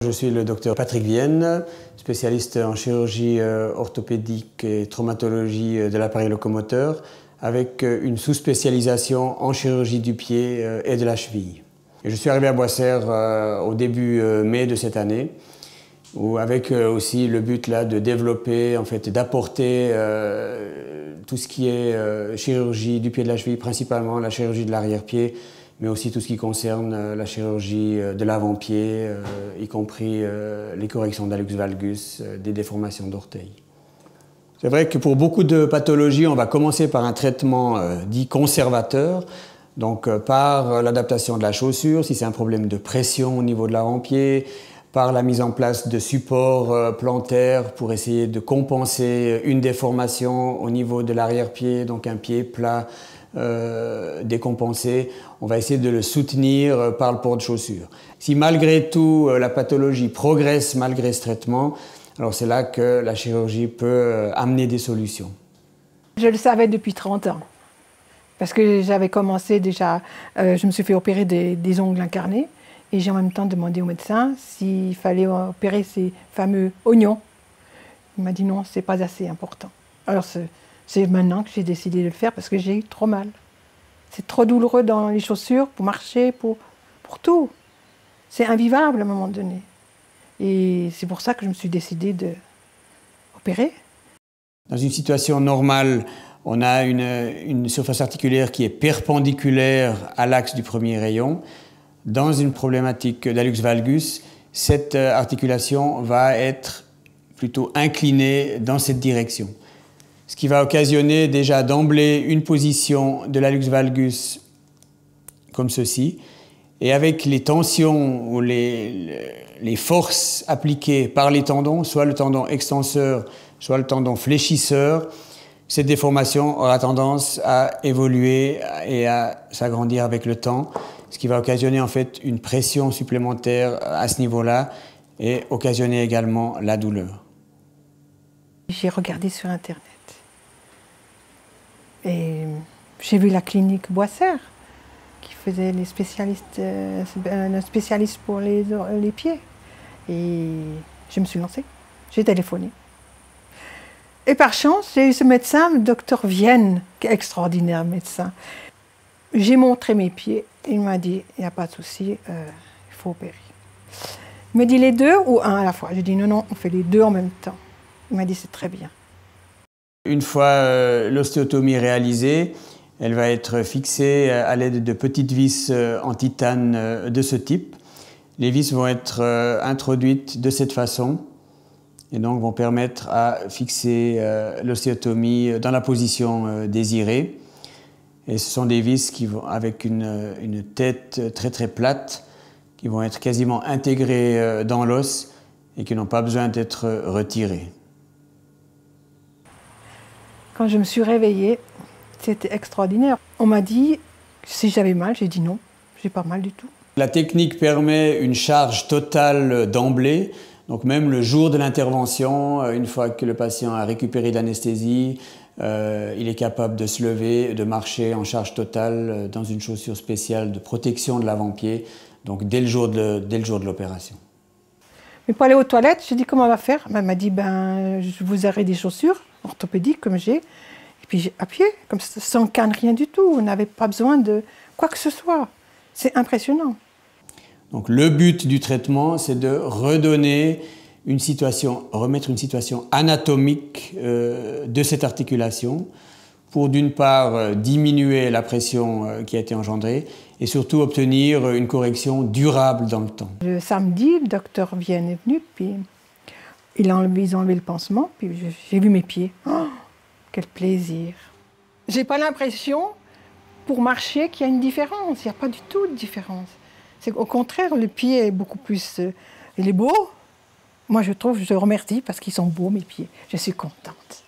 je suis le docteur Patrick Vienne, spécialiste en chirurgie orthopédique et traumatologie de l'appareil locomoteur, avec une sous-spécialisation en chirurgie du pied et de la cheville. Et je suis arrivé à Boisserre au début mai de cette année, avec aussi le but là de développer, en fait, d'apporter tout ce qui est chirurgie du pied et de la cheville, principalement la chirurgie de l'arrière-pied, mais aussi tout ce qui concerne la chirurgie de l'avant-pied, y compris les corrections d'hallux valgus, des déformations d'orteils. C'est vrai que pour beaucoup de pathologies, on va commencer par un traitement dit conservateur, donc par l'adaptation de la chaussure, si c'est un problème de pression au niveau de l'avant-pied, par la mise en place de supports plantaires pour essayer de compenser une déformation au niveau de l'arrière-pied, donc un pied plat décompensé. On va essayer de le soutenir par le port de chaussures. Si malgré tout la pathologie progresse malgré ce traitement, alors c'est là que la chirurgie peut amener des solutions. Je le savais depuis 30 ans, parce que j'avais commencé déjà, je me suis fait opérer des ongles incarnés, et j'ai en même temps demandé au médecin s'il fallait opérer ces fameux oignons. Il m'a dit non, c'est pas assez important. Alors c'est maintenant que j'ai décidé de le faire parce que j'ai eu trop mal. C'est trop douloureux dans les chaussures, pour marcher, pour tout. C'est invivable à un moment donné. Et c'est pour ça que je me suis décidée d'opérer. Dans une situation normale, on a une surface articulaire qui est perpendiculaire à l'axe du premier rayon. Dans une problématique d'hallux valgus, cette articulation va être plutôt inclinée dans cette direction. Ce qui va occasionner déjà d'emblée une position de l'hallux valgus comme ceci. Et avec les tensions ou les forces appliquées par les tendons, soit le tendon extenseur, soit le tendon fléchisseur, cette déformation aura tendance à évoluer et à s'agrandir avec le temps, ce qui va occasionner en fait une pression supplémentaire à ce niveau-là et occasionner également la douleur. J'ai regardé sur Internet et j'ai vu la clinique Boisserre qui faisait les spécialistes, un spécialiste pour les pieds. Et je me suis lancée, j'ai téléphoné. Et par chance, j'ai eu ce médecin, le docteur Vienne, qui est extraordinaire médecin. J'ai montré mes pieds, il m'a dit, il n'y a pas de souci, il faut opérer. Il m'a dit les deux ou un à la fois. J'ai dit non, non, on fait les deux en même temps. Il m'a dit c'est très bien. Une fois l'ostéotomie réalisée, elle va être fixée à l'aide de petites vis en titane de ce type. Les vis vont être introduites de cette façon et donc vont permettre à fixer l'ostéotomie dans la position désirée. Et ce sont des vis qui vont, avec une tête très très plate, qui vont être quasiment intégrées dans l'os et qui n'ont pas besoin d'être retirées. Quand je me suis réveillée, c'était extraordinaire. On m'a dit si j'avais mal, j'ai dit non, j'ai pas mal du tout. La technique permet une charge totale d'emblée. Donc même le jour de l'intervention, une fois que le patient a récupéré l'anesthésie, il est capable de se lever, de marcher en charge totale dans une chaussure spéciale de protection de l'avant-pied, donc dès le jour de l'opération. Mais pour aller aux toilettes, j'ai dit comment on va faire. Elle m'a dit je vous aurai des chaussures orthopédiques comme j'ai, et puis à pied, comme ça, sans canne, rien du tout. On n'avait pas besoin de quoi que ce soit. C'est impressionnant. Donc le but du traitement, c'est de redonner remettre une situation anatomique de cette articulation pour d'une part diminuer la pression qui a été engendrée et surtout obtenir une correction durable dans le temps. Le samedi, le docteur Vienne est venu, puis ils ont enlevé le pansement, puis j'ai vu mes pieds. Oh, quel plaisir! J'ai pas l'impression, pour marcher, qu'il y a une différence. Il n'y a pas du tout de différence. Au contraire, le pied est beaucoup plus... il est beau. Moi, je remercie parce qu'ils sont beaux, mes pieds. Je suis contente.